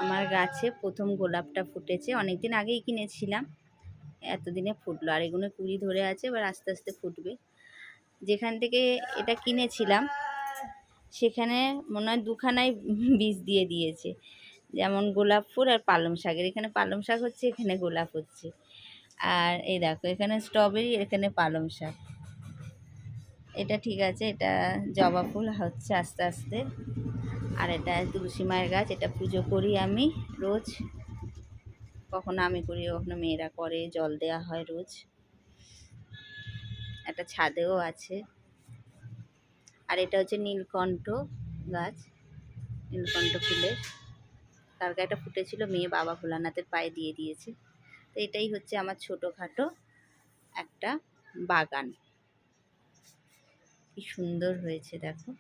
আমার গাছে প্রথম গোলাপটা ফুটেছে, অনেকদিন আগেই কিনেছিলাম, এতদিনে ফুটলো। আর এগুলো কুড়ি ধরে আছে, এবার আস্তে আস্তে ফুটবে। যেখান থেকে এটা কিনেছিলাম সেখানে মনে হয় দুখানায় বীজ দিয়ে দিয়েছে, যেমন গোলাপ ফুল আর পালং শাকের। এখানে পালং শাক হচ্ছে, এখানে গোলাপ হচ্ছে। আর এই দেখো, এখানে স্ট্রবেরি, এখানে পালং শাক। এটা ঠিক আছে, এটা জবা ফুল হচ্ছে আস্তে আস্তে। আর এটা তুলসী মায়ের গাছ, এটা পুজো করি আমি রোজ। কখনো আমি করি, কখনো মেয়েরা করে, জল দেওয়া হয় রোজ। একটা ছাদেও আছে। আর এটা হচ্ছে নীলকণ্ঠ গাছ, নীলকণ্ঠ ফুলের। কার গায়ে এটা ফুটেছিল, মেয়ে বাবা ভোলানাথের পায়ে দিয়ে দিয়েছে। তো এটাই হচ্ছে আমার ছোটোখাটো একটা বাগান। কি সুন্দর হয়েছে দেখো।